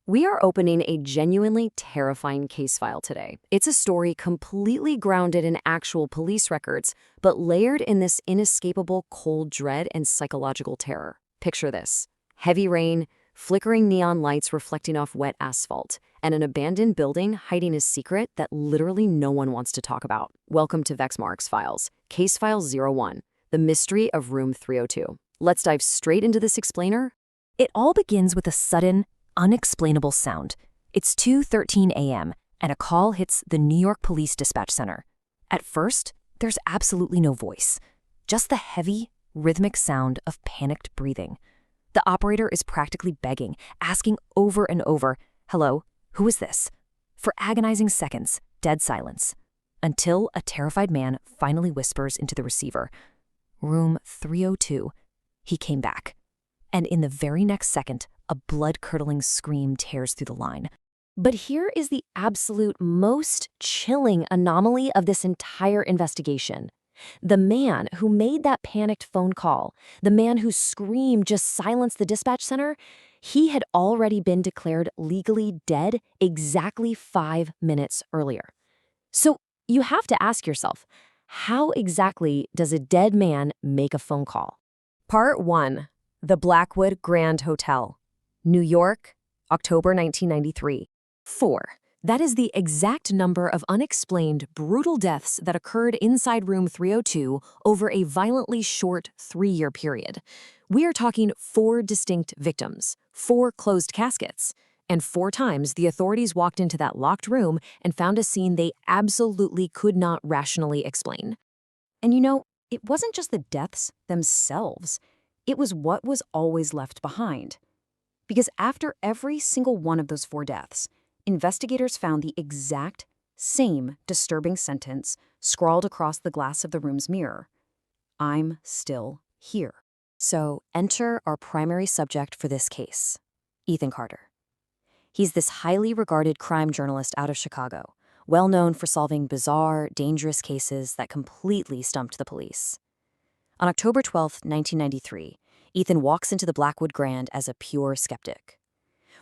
We are opening a genuinely terrifying case file today. It's a story completely grounded in actual police records, but layered in this inescapable cold dread and psychological terror. Picture this: heavy rain, flickering neon lights reflecting off wet asphalt, and an abandoned building hiding a secret that literally no one wants to talk about. Welcome to VexmoraXFiles, Case File 01, The Mystery of Room 302. Let's dive straight into this explainer. It all begins with a sudden, unexplainable sound. It's 2:13 a.m., and a call hits the New York Police Dispatch Center. At first, there's absolutely no voice, just the heavy, rhythmic sound of panicked breathing. The operator is practically begging, asking over and over, "Hello, who is this?" For agonizing seconds, dead silence, until a terrified man finally whispers into the receiver, "Room 302. He came back." And in the very next second, a blood-curdling scream tears through the line. But here is the absolute most chilling anomaly of this entire investigation. The man who made that panicked phone call, the man whose scream just silenced the dispatch center, he had already been declared legally dead exactly 5 minutes earlier. So you have to ask yourself, how exactly does a dead man make a phone call? Part 1. The Blackwood Grand Hotel, New York, October 1993. 4. That is the exact number of unexplained, brutal deaths that occurred inside room 302 over a violently short 3-year period. We are talking 4 distinct victims, 4 closed caskets, and 4 times the authorities walked into that locked room and found a scene they absolutely could not rationally explain. And it wasn't just the deaths themselves. It was what was always left behind. Because after every single one of those 4 deaths, investigators found the exact same disturbing sentence scrawled across the glass of the room's mirror. "I'm still here." So enter our primary subject for this case, Ethan Carter. He's this highly regarded crime journalist out of Chicago, well known for solving bizarre, dangerous cases that completely stumped the police. On October 12, 1993, Ethan walks into the Blackwood Grand as a pure skeptic.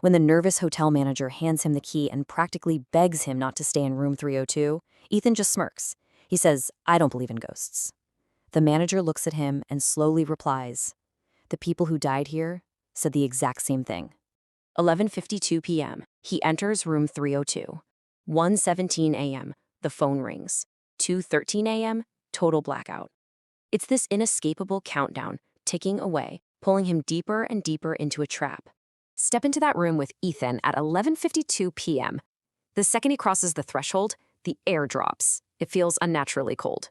When the nervous hotel manager hands him the key and practically begs him not to stay in room 302, Ethan just smirks. He says, "I don't believe in ghosts." The manager looks at him and slowly replies, "The people who died here said the exact same thing." 11:52 p.m., he enters room 302. 1:17 a.m., the phone rings. 2:13 a.m., total blackout. It's this inescapable countdown, ticking away, pulling him deeper and deeper into a trap. Step into that room with Ethan at 11:52 p.m. The second he crosses the threshold, the air drops. It feels unnaturally cold.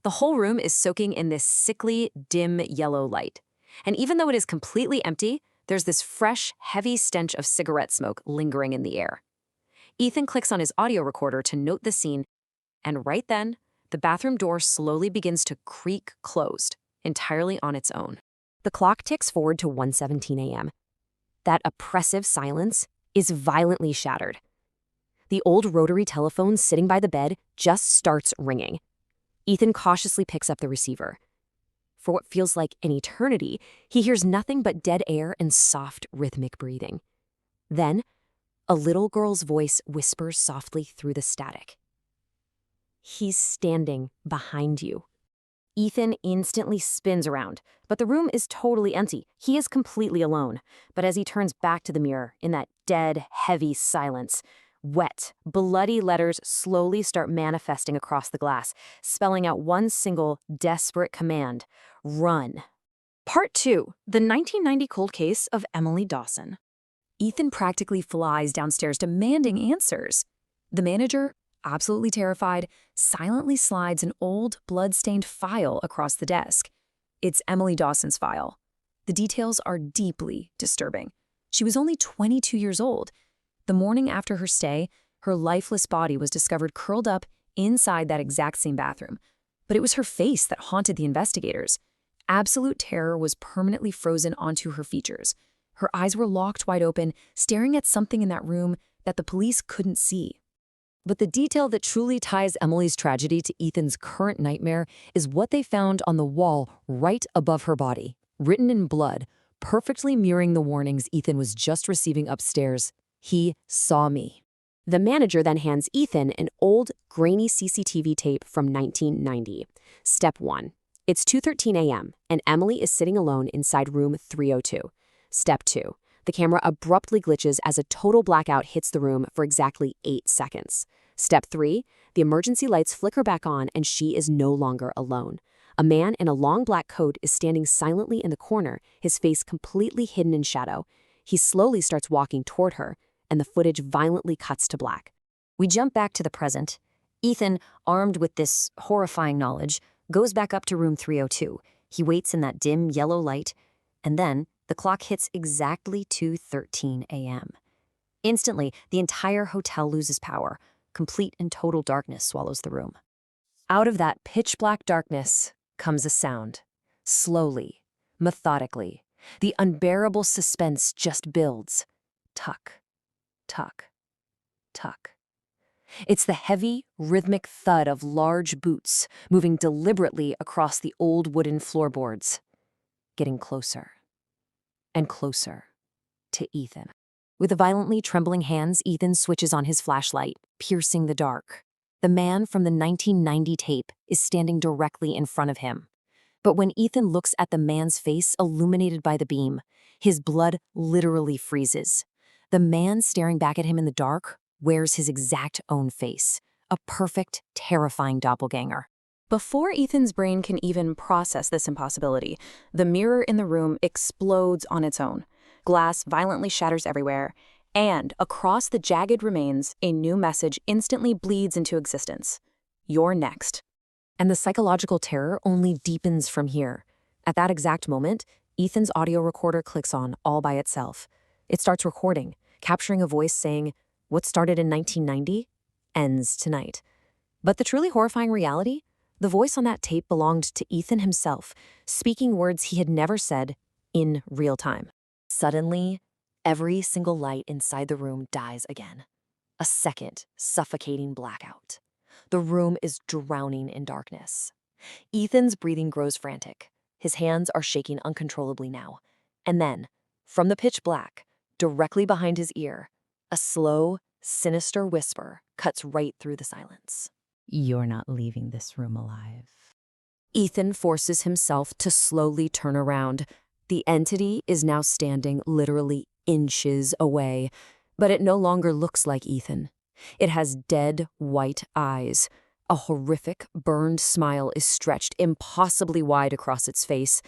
The whole room is soaking in this sickly, dim yellow light. And even though it is completely empty, there's this fresh, heavy stench of cigarette smoke lingering in the air. Ethan clicks on his audio recorder to note the scene, and right then, the bathroom door slowly begins to creak closed, entirely on its own. The clock ticks forward to 1:17 a.m. That oppressive silence is violently shattered. The old rotary telephone sitting by the bed just starts ringing. Ethan cautiously picks up the receiver. For what feels like an eternity, he hears nothing but dead air and soft, rhythmic breathing. Then, a little girl's voice whispers softly through the static. "He's standing behind you." Ethan instantly spins around, but the room is totally empty. He is completely alone. But as he turns back to the mirror, in that dead, heavy silence, wet, bloody letters slowly start manifesting across the glass, spelling out one single, desperate command: run. Part 2, the 1990 cold case of Emily Dawson. Ethan practically flies downstairs demanding answers. The manager, absolutely terrified, silently slides an old, blood-stained file across the desk. It's Emily Dawson's file. The details are deeply disturbing. She was only 22 years old. The morning after her stay, her lifeless body was discovered curled up inside that exact same bathroom. But it was her face that haunted the investigators. Absolute terror was permanently frozen onto her features. Her eyes were locked wide open, staring at something in that room that the police couldn't see. But the detail that truly ties Emily's tragedy to Ethan's current nightmare is what they found on the wall right above her body, written in blood, perfectly mirroring the warnings Ethan was just receiving upstairs He saw me. The manager then hands Ethan an old, grainy CCTV tape from 1990. Step 1. It's 2:13 a.m., and Emily is sitting alone inside room 302. Step 2. The camera abruptly glitches as a total blackout hits the room for exactly 8 seconds. Step 3. The emergency lights flicker back on, and she is no longer alone. A man in a long black coat is standing silently in the corner, his face completely hidden in shadow. He slowly starts walking toward her, and the footage violently cuts to black. We jump back to the present. Ethan, armed with this horrifying knowledge, goes back up to room 302. He waits in that dim yellow light, and then the clock hits exactly 2:13 a.m. Instantly, the entire hotel loses power. Complete and total darkness swallows the room. Out of that pitch-black darkness comes a sound. Slowly, methodically, the unbearable suspense just builds. Tuck, tuck, tuck. It's the heavy, rhythmic thud of large boots moving deliberately across the old wooden floorboards, getting closer and closer to Ethan. With violently trembling hands, Ethan switches on his flashlight, piercing the dark. The man from the 1990 tape is standing directly in front of him. But when Ethan looks at the man's face illuminated by the beam, his blood literally freezes. The man staring back at him in the dark wears his exact own face, a perfect, terrifying doppelganger. Before Ethan's brain can even process this impossibility, the mirror in the room explodes on its own. Glass violently shatters everywhere, and across the jagged remains, a new message instantly bleeds into existence. You're next. And the psychological terror only deepens from here. At that exact moment, Ethan's audio recorder clicks on all by itself. It starts recording, capturing a voice saying, "What started in 1990 ends tonight." But the truly horrifying reality? The voice on that tape belonged to Ethan himself, speaking words he had never said in real time. Suddenly, every single light inside the room dies again. A second, suffocating blackout. The room is drowning in darkness. Ethan's breathing grows frantic. His hands are shaking uncontrollably now. And then, from the pitch black, directly behind his ear, a slow, sinister whisper cuts right through the silence. "You're not leaving this room alive." Ethan forces himself to slowly turn around. The entity is now standing literally inches away, but it no longer looks like Ethan. It has dead, white eyes. A horrific, burned smile is stretched impossibly wide across its face,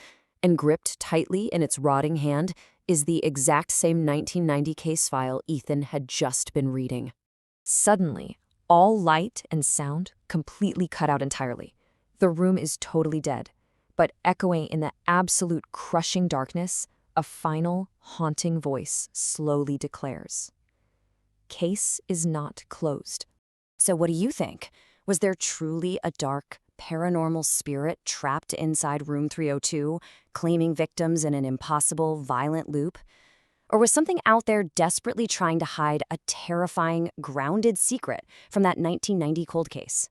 and gripped tightly in its rotting hand is the exact same 1990 case file Ethan had just been reading. Suddenly, all light and sound completely cut out entirely. The room is totally dead, but echoing in the absolute crushing darkness, a final, haunting voice slowly declares, "Case is not closed." So what do you think? Was there truly a dark, paranormal spirit trapped inside room 302, claiming victims in an impossible, violent loop? Or was something out there desperately trying to hide a terrifying, grounded secret from that 1990 cold case?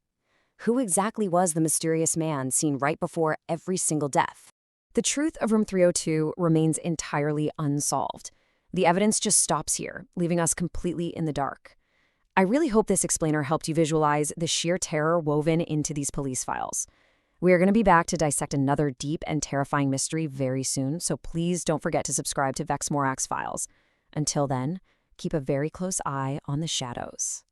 Who exactly was the mysterious man seen right before every single death? The truth of room 302 remains entirely unsolved. The evidence just stops here, leaving us completely in the dark. I really hope this explainer helped you visualize the sheer terror woven into these police files. We are going to be back to dissect another deep and terrifying mystery very soon, so please don't forget to subscribe to VexmoraXFiles. Until then, keep a very close eye on the shadows.